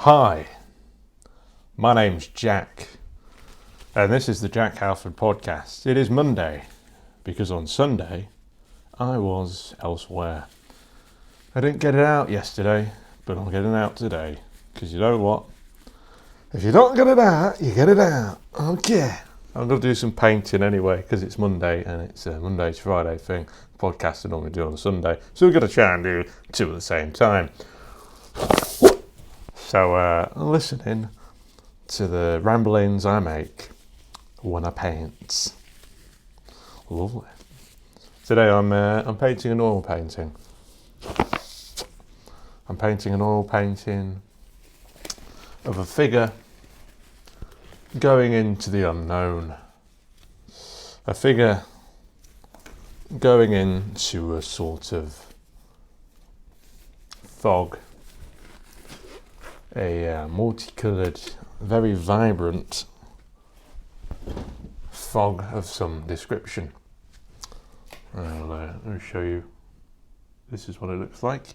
Hi, my name's Jack, and this is the Jack Halford podcast. It is Monday, because on Sunday, I was elsewhere. I didn't get it out yesterday, but I'm getting it out today, because you know what? If you don't get it out, you get it out. Okay. I'm going to do some painting anyway, because it's Monday, and it's a Monday to Friday thing. Podcast I normally do on a Sunday, so we're going to try and do two at the same time. So listening to the ramblings I make when I paint. Lovely. Today I'm painting an oil painting. I'm painting an oil painting of a figure going into the unknown. A figure going into a sort of fog. A multicoloured, very vibrant fog of some description. I'll show you. This is what it looks like.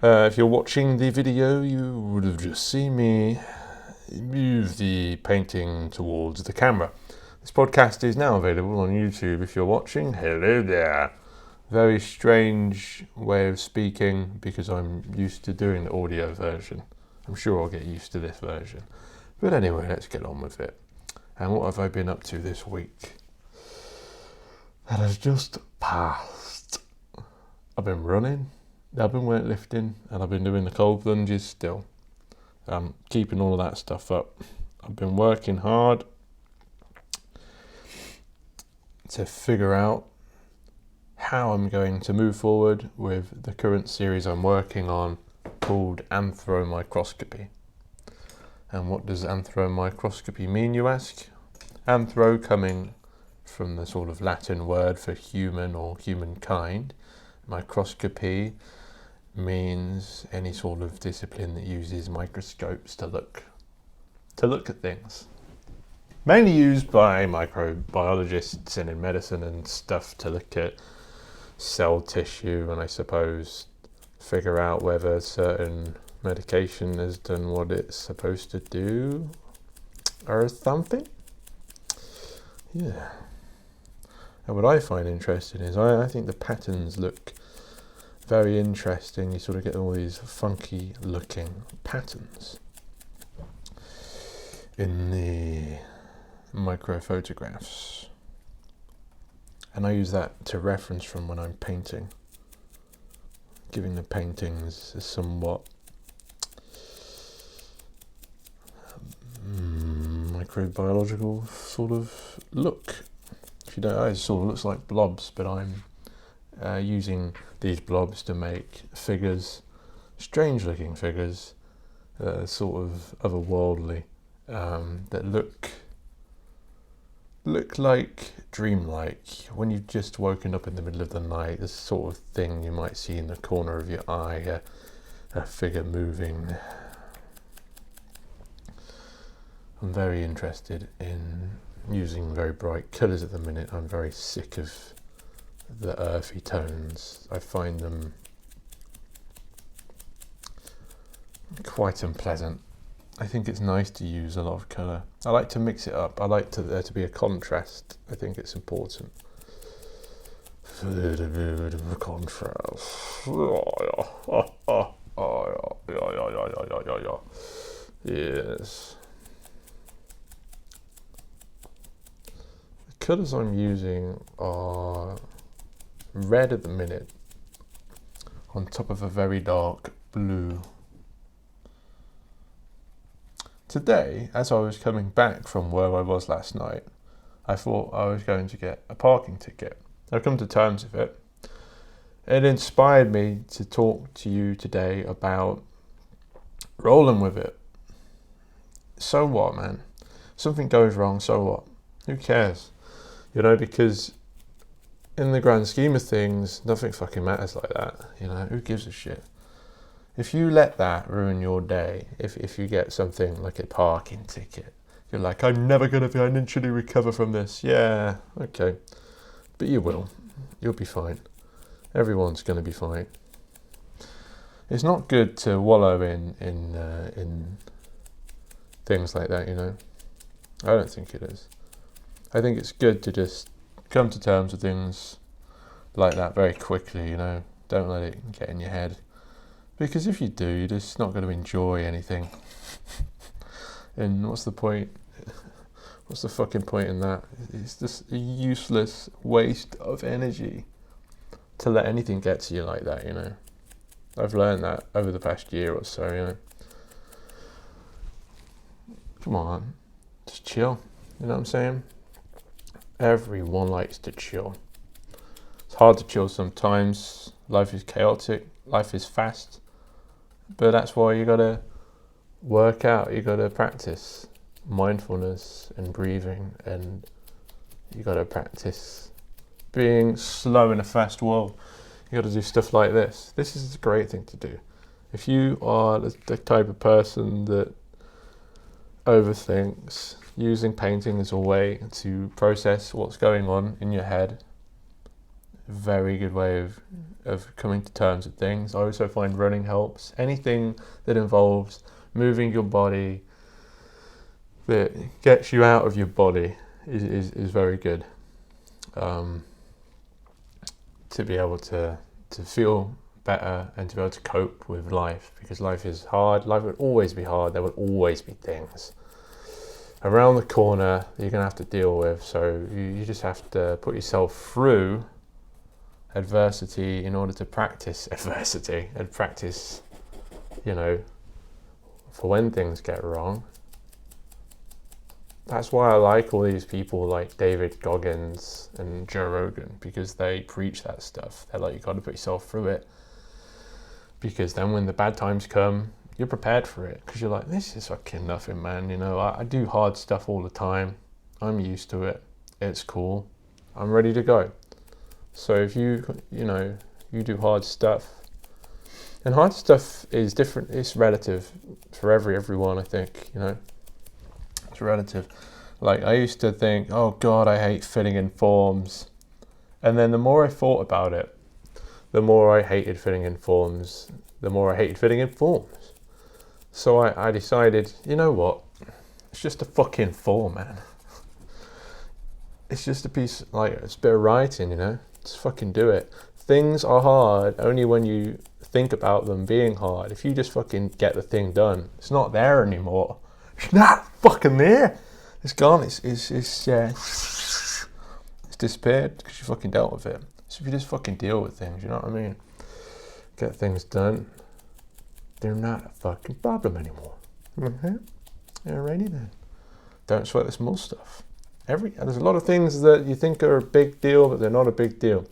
If you're watching the video, you would have just seen me move the painting towards the camera. This podcast is now available on YouTube if you're watching. Hello there. Very strange way of speaking because I'm used to doing the audio version. I'm sure I'll get used to this version. But anyway, let's get on with it. And what have I been up to this week? That has just passed. I've been running, I've been weightlifting, and I've been doing the cold plunges still. I'm keeping all of that stuff up. I've been working hard to figure out how I'm going to move forward with the current series I'm working on called anthromicroscopy. And what does anthromicroscopy mean, you ask? Anthro coming from the sort of Latin word for human or humankind. Microscopy means any sort of discipline that uses microscopes to look at things. Mainly used by microbiologists and in medicine and stuff to look at cell tissue and I suppose figure out whether certain medication has done what it's supposed to do or something. Yeah. And what I find interesting is I think the patterns look very interesting. You sort of get all these funky looking patterns in the micro photographs. And I use that to reference from when I'm painting, giving the paintings a somewhat microbiological sort of look. If you don't know, it sort of looks like blobs, but I'm using these blobs to make figures, strange looking figures, sort of otherworldly, that look like dreamlike. When you've just woken up in the middle of the night, this sort of thing you might see in the corner of your eye, a figure moving. I'm very interested in using very bright colours at the minute. I'm very sick of the earthy tones. I find them quite unpleasant. I think it's nice to use a lot of colour. I like to mix it up. I like there to be a contrast. I think it's important. A little bit of a contrast. Yes. The colours I'm using are red at the minute on top of a very dark blue. Today, as I was coming back from where I was last night, I thought I was going to get a parking ticket. I've come to terms with it. It inspired me to talk to you today about rolling with it. So what, man? Something goes wrong, so what? Who cares? You know, because in the grand scheme of things, nothing fucking matters like that. You know, who gives a shit? If you let that ruin your day, if you get something like a parking ticket, you're like, I'm never going to financially recover from this. Yeah, okay. But you will. You'll be fine. Everyone's going to be fine. it's not good to wallow in things like that, you know. I don't think it is. I think it's good to just come to terms with things like that very quickly, you know. Don't let it get in your head, because if you do, you're just not going to enjoy anything. And what's the point? What's the fucking point in that? It's just a useless waste of energy to let anything get to you like that, you know. I've learned that over the past year or so, you know. Come on, just chill, you know what I'm saying? Everyone likes to chill. It's hard to chill sometimes. Life is chaotic, life is fast, but that's why you gotta work out, you gotta practice mindfulness and breathing, and you gotta practice being slow in a fast world. You gotta do stuff like this. This is a great thing to do. If you are the type of person that overthinks, using painting as a way to process what's going on in your head, very good way of coming to terms with things. I also find running helps. Anything that involves moving your body, that gets you out of your body, is very good. To be able to feel better and to be able to cope with life, because life is hard. Life will always be hard. There will always be things around the corner that you're going to have to deal with. So you just have to put yourself through adversity in order to practice adversity and practice, you know, for when things get wrong. That's why I like all these people like David Goggins and Joe Rogan, because they preach that stuff. They're like, you got to put yourself through it, because then when the bad times come, you're prepared for it, because you're like, this is fucking nothing, man. You know, I do hard stuff all the time. I'm used to it. It's cool. I'm ready to go. So if you you do hard stuff, and hard stuff is different. It's relative for everyone, I think, you know. It's relative. Like, I used to think, oh God, I hate filling in forms. And then the more I thought about it, the more I hated filling in forms. The more I hated filling in forms. So I decided, you know what? It's just a fucking form, man. It's just a piece, like, it's a bit of writing, you know? Just fucking do it. Things are hard only when you think about them being hard. If you just fucking get the thing done, it's not there anymore. It's not fucking there. It's gone. It's disappeared because you fucking dealt with it. So if you just fucking deal with things, you know what I mean? Get things done. They're not a fucking problem anymore. Mm-hmm. Alrighty then. Don't sweat the small stuff. There's a lot of things that you think are a big deal, but they're not a big deal.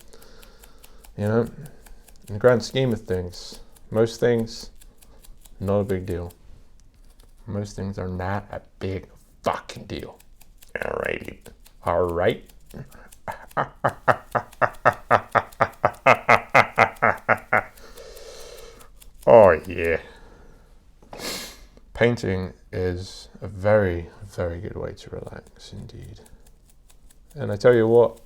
You know, in the grand scheme of things, most things, not a big deal. Most things are not a big fucking deal. Alrighty. Alright. Oh yeah. Painting is a very, very good way to relax indeed. And I tell you what,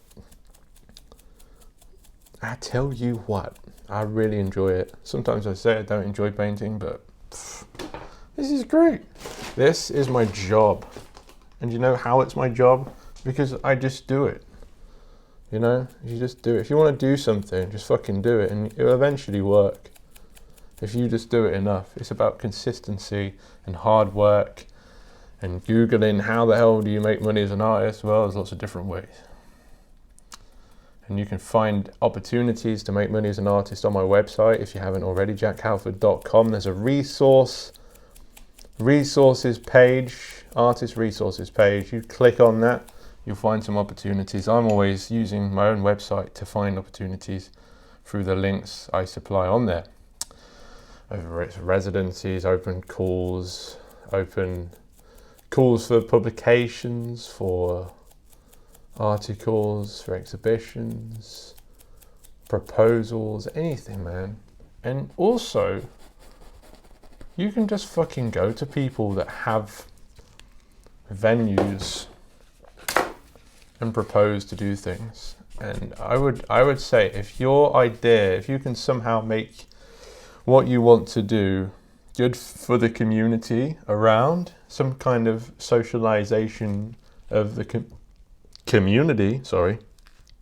I really enjoy it. Sometimes I say I don't enjoy painting, but this is great. This is my job. And you know how it's my job? Because I just do it. You know, you just do it. If you want to do something, just fucking do it, and it'll eventually work. If you just do it enough. It's about consistency and hard work and Googling how the hell do you make money as an artist. Well, there's lots of different ways. And you can find opportunities to make money as an artist on my website if you haven't already, jackhalford.com. There's a resources page, artist resources page. You click on that, you'll find some opportunities. I'm always using my own website to find opportunities through the links I supply on there. Over its residencies, open calls for publications, for articles, for exhibitions, proposals, anything, man. And also, you can just fucking go to people that have venues and propose to do things. And I would say, if you can somehow make what you want to do good for the community around, some kind of socialization of the community, sorry,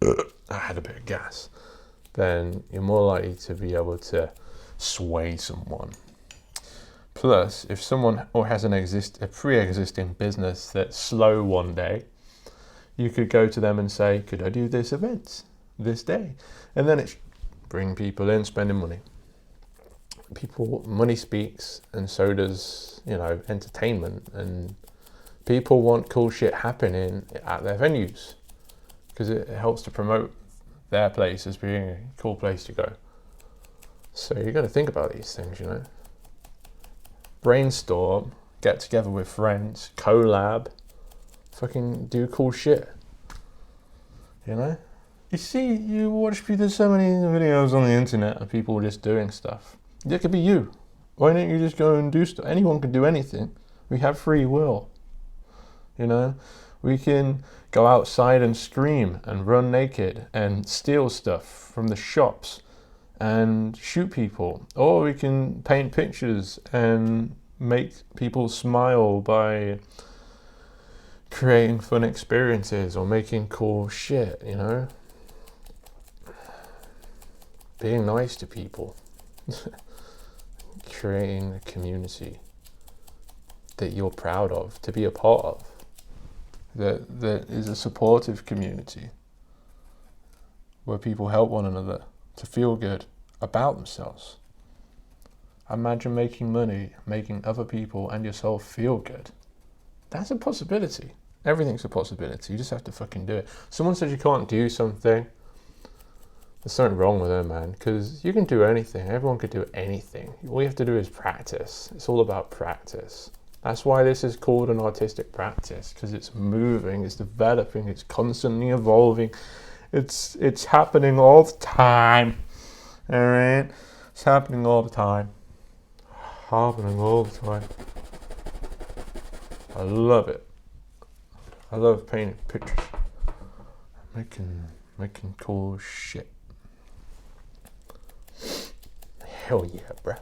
I had a bit of gas, then you're more likely to be able to sway someone. Plus, if someone has a pre-existing business that's slow one day, you could go to them and say, could I do this event this day? And then it's bring people in, spending money. Money speaks, and so does, entertainment. And people want cool shit happening at their venues because it helps to promote their place as being a cool place to go. So you got to think about these things, Brainstorm, get together with friends, collab, fucking do cool shit. You see, there's so many videos on the internet of people just doing stuff. It could be you. Why don't you just go and do stuff? Anyone can do anything. We have free will. We can go outside and scream and run naked and steal stuff from the shops and shoot people. Or we can paint pictures and make people smile by creating fun experiences or making cool shit, Being nice to people. Creating a community that you're proud of, to be a part of. That is a supportive community where people help one another to feel good about themselves. Imagine making money, making other people and yourself feel good. That's a possibility. Everything's a possibility. You just have to fucking do it. Someone says you can't do something, there's something wrong with them, man, because you can do anything. Everyone could do anything. All you have to do is practice. It's all about practice. That's why this is called an artistic practice, because it's moving, it's developing, it's constantly evolving. It's happening all the time. All right? It's happening all the time. Happening all the time. I love it. I love painting pictures. Making cool shit. Hell yeah, bruh.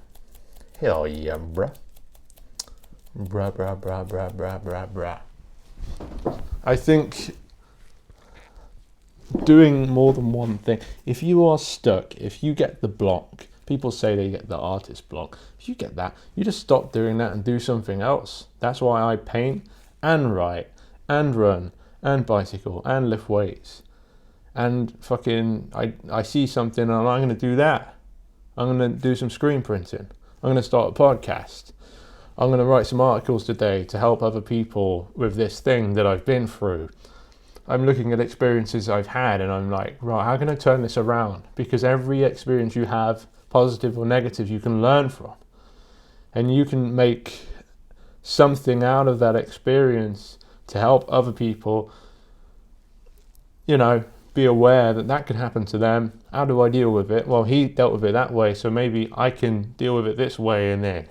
Hell yeah, bruh. Bruh, bruh, bruh, bruh, bruh, bruh, bruh. I think doing more than one thing, if you are stuck, if you get the block, people say they get the artist block, if you get that, you just stop doing that and do something else. That's why I paint and write and run and bicycle and lift weights. And fucking, I see something and I'm going to do that. I'm going to do some screen printing. I'm going to start a podcast. I'm going to write some articles today to help other people with this thing that I've been through. I'm looking at experiences I've had and I'm like, right, how can I turn this around? Because every experience you have, positive or negative, you can learn from. And you can make something out of that experience to help other people, be aware that could happen to them. How do I deal with it? Well, he dealt with it that way, so maybe I can deal with it this way, and then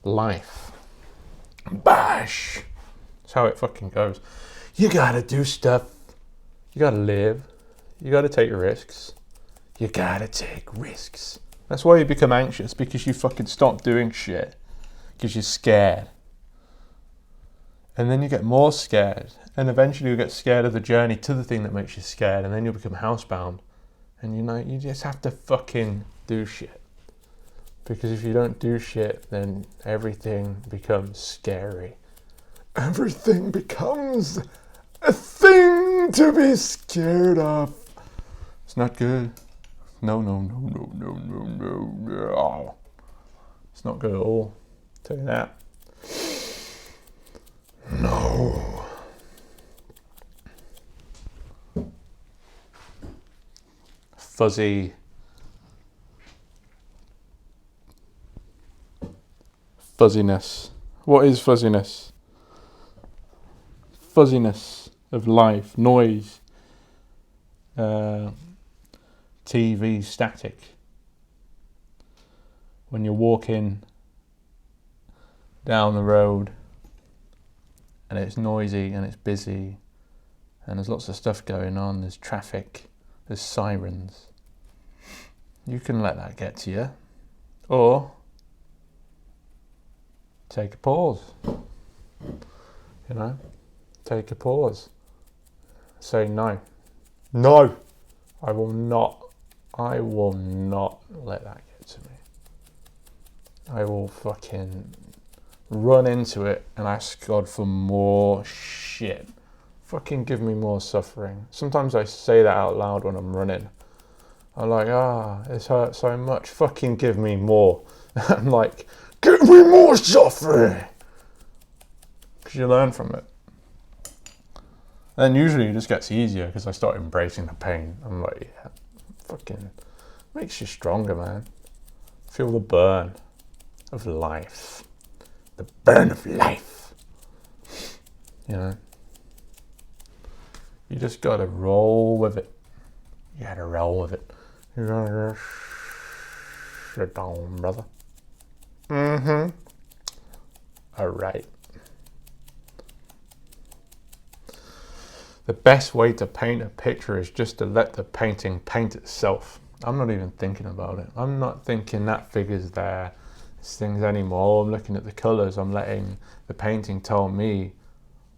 life. Bash! That's how it fucking goes. You gotta do stuff. You gotta live. You gotta take risks. You gotta take risks. That's why you become anxious, because you fucking stop doing shit. Because you're scared. And then you get more scared. And eventually you'll get scared of the journey to the thing that makes you scared. And then you'll become housebound. And you just have to fucking do shit. Because if you don't do shit, then everything becomes scary. Everything becomes a thing to be scared of. It's not good. No. It's not good at all. I'll tell you that. No. Fuzziness. What is fuzziness? Fuzziness of life, noise, TV static. When you're walking down the road and it's noisy and it's busy and there's lots of stuff going on, there's traffic, there's sirens. You can let that get to you. Or take a pause. You know, take a pause. Say no. No! I will not let that get to me. I will fucking run into it and ask God for more shit. Fucking give me more suffering. Sometimes I say that out loud when I'm running. I'm like, this hurts so much. Fucking give me more. I'm like, give me more suffering. Because you learn from it. And usually it just gets easier because I start embracing the pain. I'm like, yeah, fucking makes you stronger, man. Feel the burn of life. The burn of life. You know? You just gotta roll with it. You gotta roll with it. You gotta sit down, brother. Alright. The best way to paint a picture is just to let the painting paint itself. I'm not even thinking about it. I'm not thinking that figure's there, these things anymore. I'm looking at the colours. I'm letting the painting tell me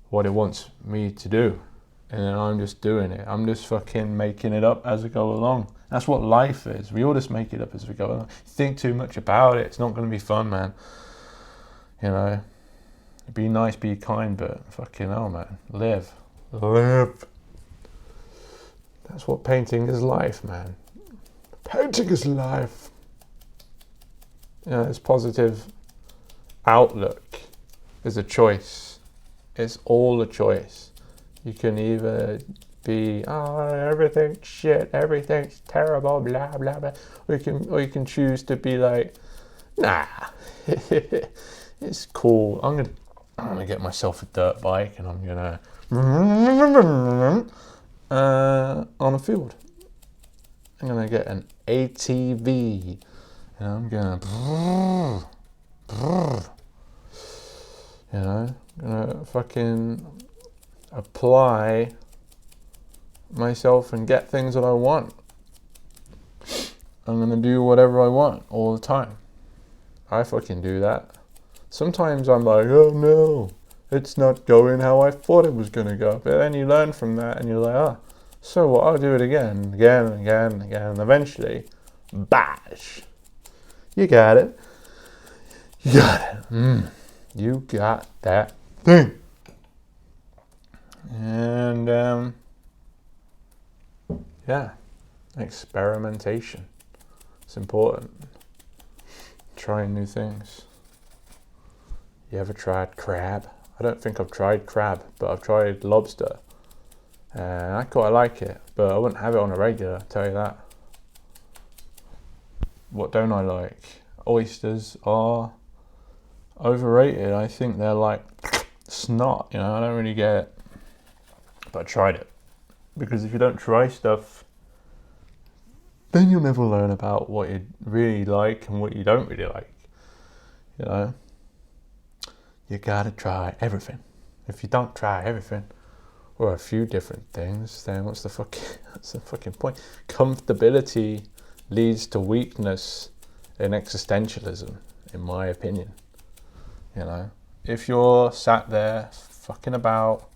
what it wants me to do. And then I'm just doing it. I'm just fucking making it up as I go along. That's what life is. We all just make it up as we go along. Think too much about it, it's not going to be fun, man. You know, be nice, be kind, but fucking hell, man. Live. That's what painting is life, man. Painting is life. You know, it's positive outlook is a choice. It's all a choice. You can either be, everything's shit, everything's terrible, blah, blah, blah. Or you can choose to be like, nah, it's cool. I'm gonna get myself a dirt bike and I'm gonna on a field. I'm gonna get an ATV and I'm gonna, you know, gonna fucking apply myself and get things that I want. I'm gonna do whatever I want all the time. I fucking do that. Sometimes I'm like, oh no, it's not going how I thought it was gonna go. But then you learn from that and you're like, so what? I'll do it again, and eventually, bash. You got it. You got it. You got that thing. And yeah, experimentation. It's important. Trying new things. You ever tried crab? I don't think I've tried crab, but I've tried lobster. And I quite like it, but I wouldn't have it on a regular, I'll tell you that. What don't I like? Oysters are overrated. I think they're like snot, you know, I don't really get it. But I tried it. Because if you don't try stuff, then you'll never learn about what you really like and what you don't really like. You know? You gotta try everything. If you don't try everything, or a few different things, then what's the fucking point? Comfortability leads to weakness in existentialism, in my opinion. You know? If you're sat there fucking about,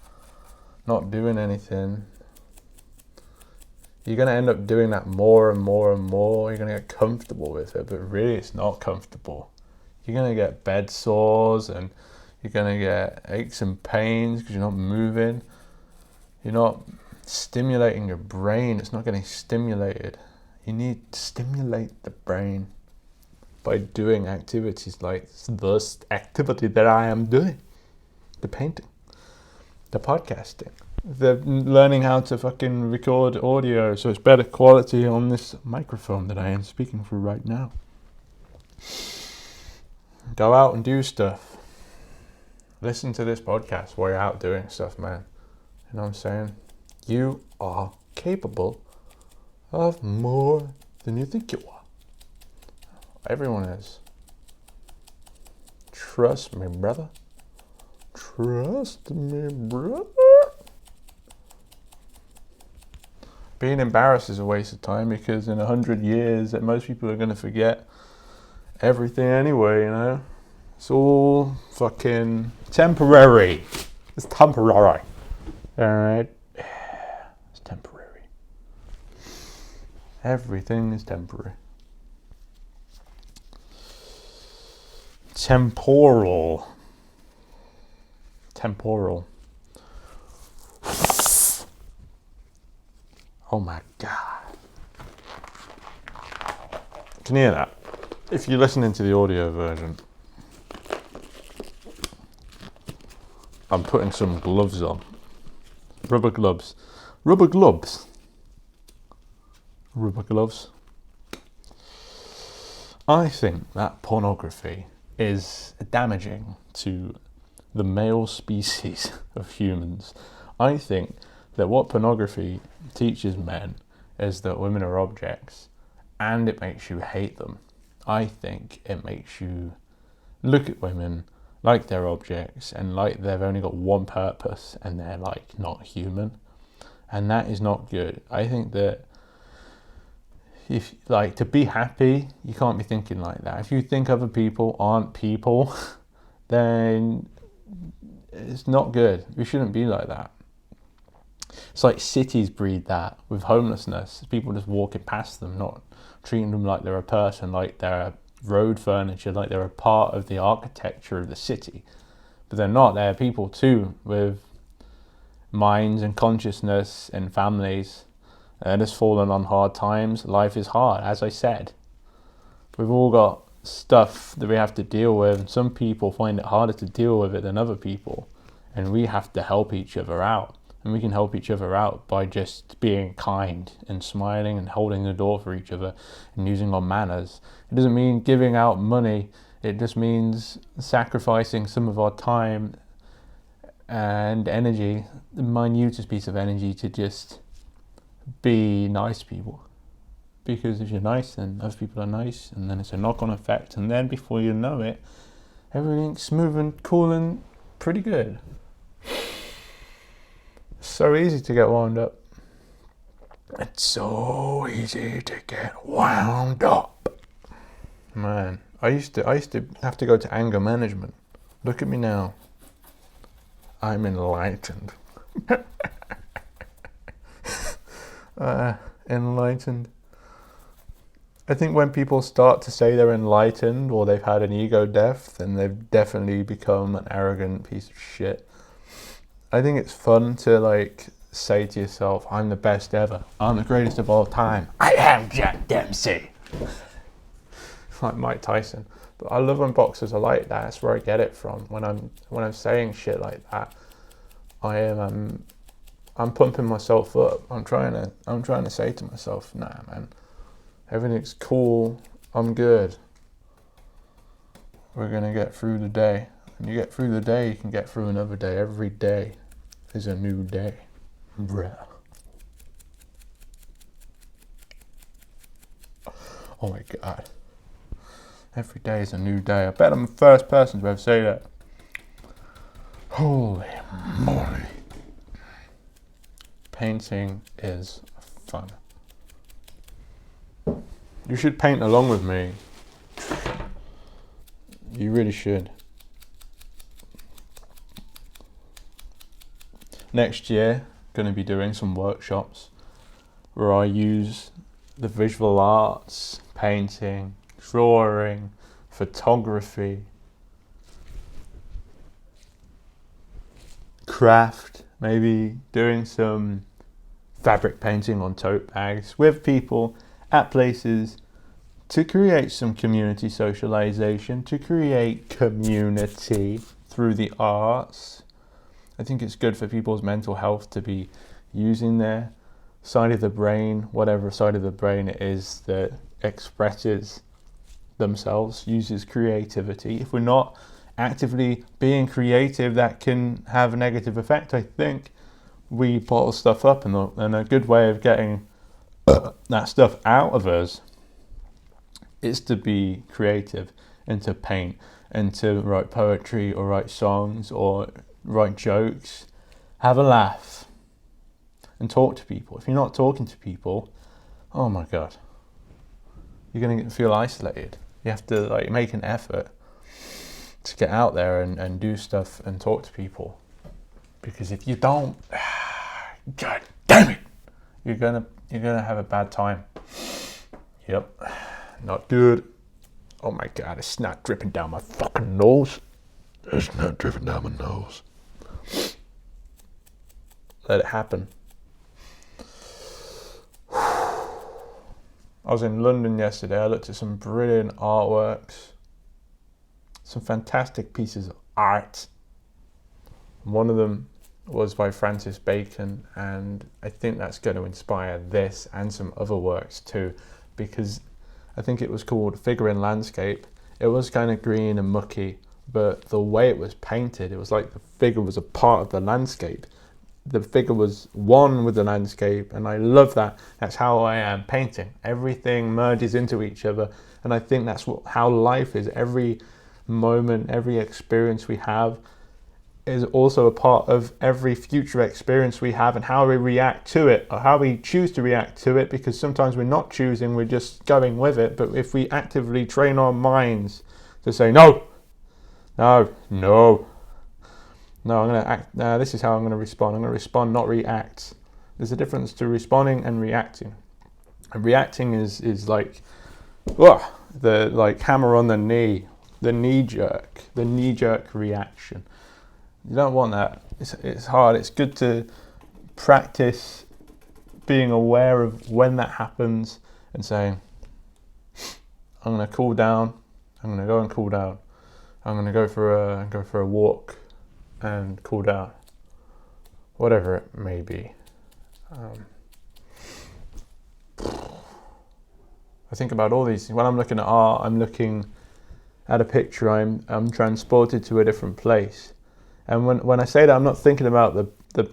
not doing anything, you're going to end up doing that more and more and more. You're going to get comfortable with it, but really it's not comfortable. You're going to get bed sores and you're going to get aches and pains because you're not moving. You're not stimulating your brain. It's not getting stimulated. You need to stimulate the brain by doing activities like this activity that I am doing. The painting. The podcasting. The learning how to fucking record audio so it's better quality on this microphone that I am speaking through right now. Go out and do stuff. Listen to this podcast while you're out doing stuff, man. You know what I'm saying? You are capable of more than you think you are. Everyone is. Trust me, brother. Trust me, brother. Being embarrassed is a waste of time because in 100 years, most people are going to forget everything anyway, you know. It's all fucking temporary. It's temporary. Alright? It's temporary. Everything is temporary. Temporal. Oh my god. Can you hear that? If you're listening to the audio version, I'm putting some gloves on. Rubber gloves. I think that pornography is damaging to the male species of humans. I think that what pornography teaches men is that women are objects, and it makes you hate them. I think it makes you look at women like they're objects and like they've only got one purpose and they're like not human. And that is not good. I think that if like to be happy, you can't be thinking like that. If you think other people aren't people, then it's not good. We shouldn't be like that. It's like cities breed that with homelessness. People just walking past them, not treating them like they're a person, like they're road furniture, like they're a part of the architecture of the city. But they're not. They're people too, with minds and consciousness and families. They're just fallen on hard times. Life is hard, as I said. We've all got stuff that we have to deal with. Some people find it harder to deal with it than other people, and we have to help each other out. And we can help each other out by just being kind and smiling and holding the door for each other and using our manners. It doesn't mean giving out money. It just means sacrificing some of our time and energy, the minutest piece of energy, to just be nice people. Because if you're nice, then other people are nice, and then it's a knock-on effect, and then before you know it, everything's smooth and cool and pretty good. So easy to get wound up. It's so easy to get wound up. Man, I used to have to go to anger management. Look at me now. I'm enlightened. Enlightened. I think when people start to say they're enlightened or they've had an ego death, then they've definitely become an arrogant piece of shit. I think it's fun to like say to yourself, I'm the best ever. I'm the greatest of all time. I am Jack Dempsey. Like Mike Tyson. But I love when boxers are like that. That's where I get it from. When I'm saying shit like that, I'm pumping myself up. I'm trying to say to myself, nah man, everything's cool. I'm good. We're gonna get through the day. When you get through the day, you can get through another day. Every day is a new day. Bruh. Oh my god. Every day is a new day. I bet I'm the first person to ever say that. Holy moly. Painting is fun. You should paint along with me. You really should. Next year, going to be doing some workshops where I use the visual arts, painting, drawing, photography, craft, maybe doing some fabric painting on tote bags with people at places to create some community socialization, to create community through the arts. I think it's good for people's mental health to be using their side of the brain, whatever side of the brain it is that expresses themselves, uses creativity. If we're not actively being creative, that can have a negative effect. I think we bottle stuff up, and a good way of getting that stuff out of us is to be creative and to paint and to write poetry or write songs or write jokes, have a laugh and talk to people. If you're not talking to people, oh my god, you're going to feel isolated. You have to like make an effort to get out there and do stuff and talk to people. Because if you don't, God damn it, you're gonna have a bad time. Yep, not good. Oh my God, it's snot dripping down my fucking nose. It's not dripping down my nose. Let it happen. I was in London yesterday. I looked at some brilliant artworks, some fantastic pieces of art. One of them was by Francis Bacon, and I think that's going to inspire this and some other works too, because I think it was called Figure in Landscape. It was kind of green and mucky, but the way it was painted, it was like the figure was a part of the landscape. The figure was one with the landscape, and I love that. That's how I am painting. Everything merges into each other, and I think that's how life is. Every moment, every experience we have is also a part of every future experience we have, and how we react to it, or how we choose to react to it, because sometimes we're not choosing, we're just going with it. But if we actively train our minds to say, no, I'm going to act. This is how I'm going to respond. I'm going to respond, not react. There's a difference to responding and reacting. And reacting is like, the like hammer on the knee jerk reaction. You don't want that. It's hard. It's good to practice being aware of when that happens and saying, I'm going to cool down. I'm going to go and cool down. I'm going to go for a walk and cool down, whatever it may be. I think about all these things. When I'm looking at art, I'm looking at a picture, I'm transported to a different place. And when I say that, I'm not thinking about the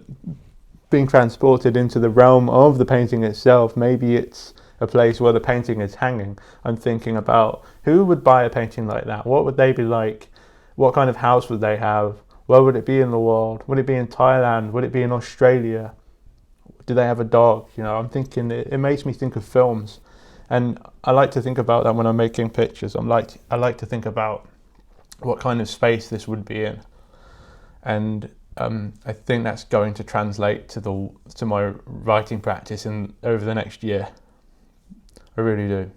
being transported into the realm of the painting itself. Maybe it's a place where the painting is hanging. I'm thinking about who would buy a painting like that? What would they be like? What kind of house would they have? Where would it be in the world? Would it be in Thailand? Would it be in Australia? Do they have a dog? You know, I'm thinking, it makes me think of films. And I like to think about that when I'm making pictures. I like to think about what kind of space this would be in. And I think that's going to translate to my writing practice over the next year. I really do.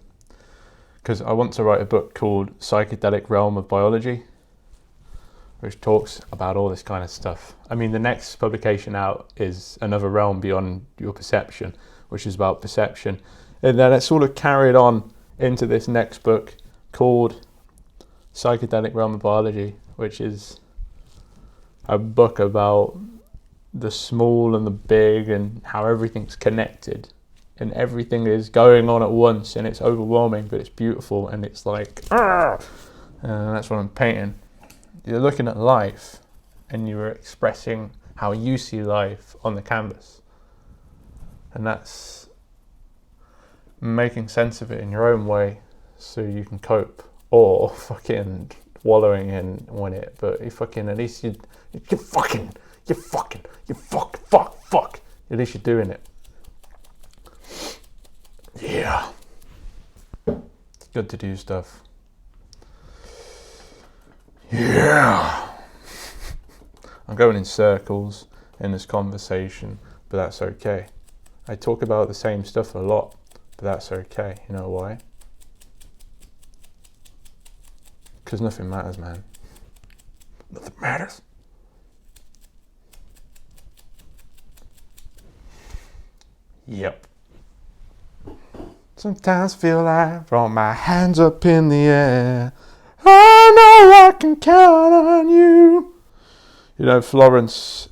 Because I want to write a book called Psychedelic Realm of Biology, which talks about all this kind of stuff. I mean, the next publication out is Another Realm Beyond Your Perception, which is about perception. And then it's sort of carried on into this next book called Psychedelic Realm of Biology, which is a book about the small and the big and how everything's connected. And everything is going on at once, and it's overwhelming, but it's beautiful, and it's like, and that's what I'm painting. You're looking at life and you're expressing how you see life on the canvas, and that's making sense of it in your own way so you can cope, or fucking wallowing in it. But you fucking, at least you fuck, at least you're doing it. Yeah, it's good to do stuff. Yeah. I'm going in circles in this conversation, but that's okay. I talk about the same stuff a lot, but that's okay. You know why? Because nothing matters, man. Nothing matters. Yep. Sometimes feel like throw my hands up in the air. I know I can count on you. You know, Florence,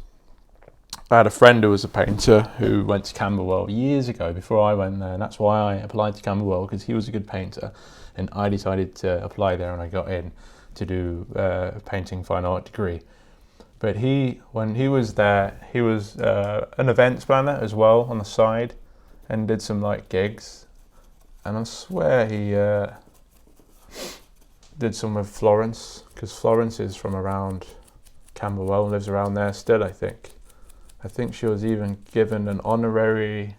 I had a friend who was a painter who went to Camberwell years ago before I went there, and that's why I applied to Camberwell, because he was a good painter, and I decided to apply there, and I got in to do a painting fine art degree. But when he was there, he was an events planner as well on the side, and did some like gigs, and I swear he did some with Florence, because Florence is from around Camberwell and lives around there still, I think. I think she was even given an honorary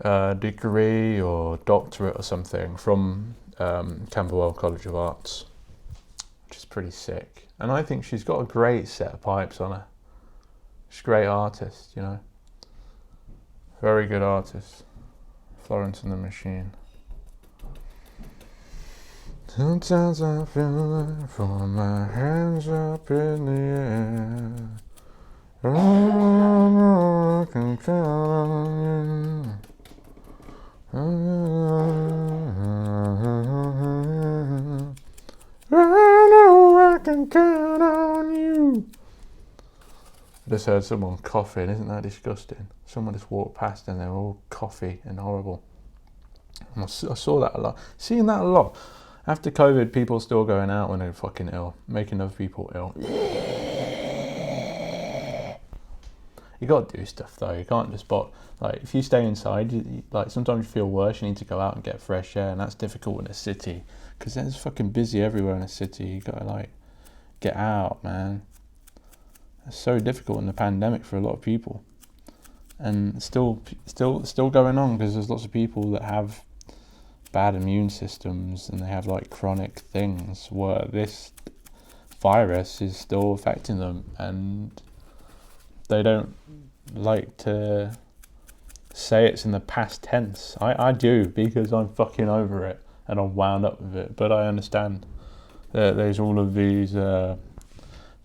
degree or doctorate or something from Camberwell College of Arts, which is pretty sick. And I think she's got a great set of pipes on her. She's a great artist, you know. Very good artist. Florence and the Machine. Sometimes I feel like throw my hands up in the air. Oh, I can count on you. I know I can count on you. I just heard someone coughing. Isn't that disgusting? Someone just walked past and they're all coughy and horrible. And I saw that a lot. Seeing that a lot. After COVID, people still going out when they're fucking ill, making other people ill. You got to do stuff though. You can't just if you stay inside, sometimes you feel worse. You need to go out and get fresh air, and that's difficult in a city because it's fucking busy everywhere in a city. You got to get out, man. It's so difficult in the pandemic for a lot of people, and still going on because there's lots of people that have bad immune systems and they have chronic things where this virus is still affecting them, and they don't like to say it's in the past tense. I do, because I'm fucking over it and I'm wound up with it, but I understand that there's all of these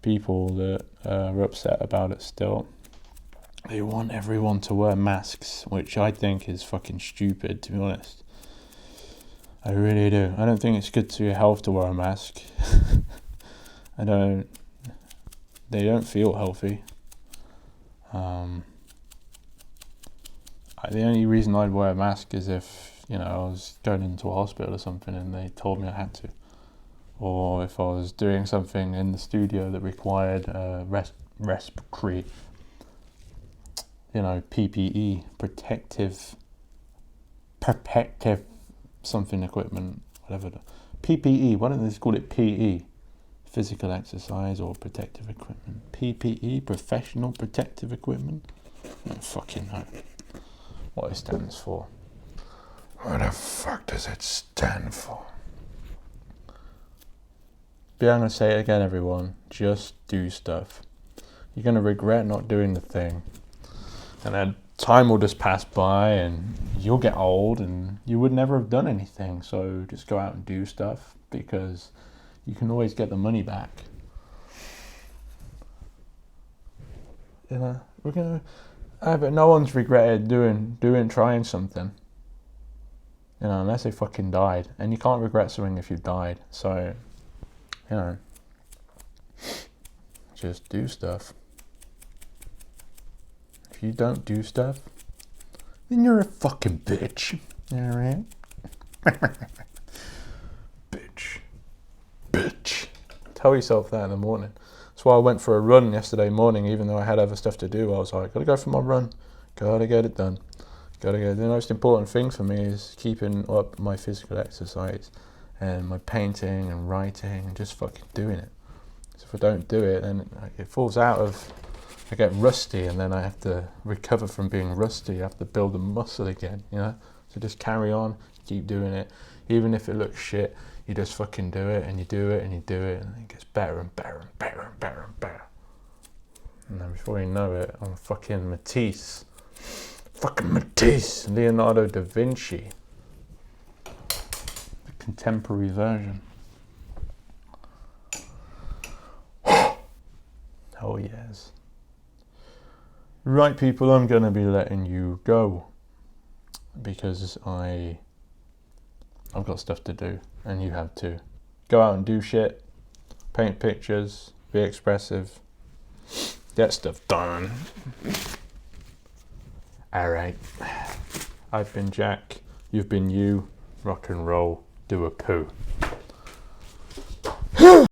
people that are upset about it still. They want everyone to wear masks, which I think is fucking stupid, to be honest. I really do. I don't think it's good to your health to wear a mask. They don't feel healthy. The only reason I'd wear a mask is if, I was going into a hospital or something and they told me I had to. Or if I was doing something in the studio that required respiratory, PPE, protective something equipment, whatever. PPE, why don't they just call it PE? Physical exercise or protective equipment. PPE, professional protective equipment. I don't fucking know what it stands for. What the fuck does it stand for? But I'm going to say it again, everyone. Just do stuff. You're going to regret not doing the thing. And then time will just pass by and you'll get old and you would never have done anything. So just go out and do stuff, because you can always get the money back. But no one's regretted trying something. Unless they fucking died. And you can't regret something if you've died. So, just do stuff. If you don't do stuff, then you're a fucking bitch. Alright? Bitch. Tell yourself that in the morning. That's why I went for a run yesterday morning, even though I had other stuff to do. I was like, gotta go for my run. Gotta get it done. The most important thing for me is keeping up my physical exercise and my painting and writing and just fucking doing it. So if I don't do it, then it falls out of... I get rusty, and then I have to recover from being rusty. I have to build a muscle again, So just carry on, keep doing it. Even if it looks shit, you just fucking do it, and you do it, and you do it, and it gets better and better and better and better and better. And then before you know it, I'm fucking Matisse. Leonardo da Vinci. The contemporary version. Oh yes. Right, people, I'm going to be letting you go because I've got stuff to do, and you have too. Go out and do shit, paint pictures, be expressive, get stuff done. Alright, I've been Jack, you've been you, rock and roll, do a poo.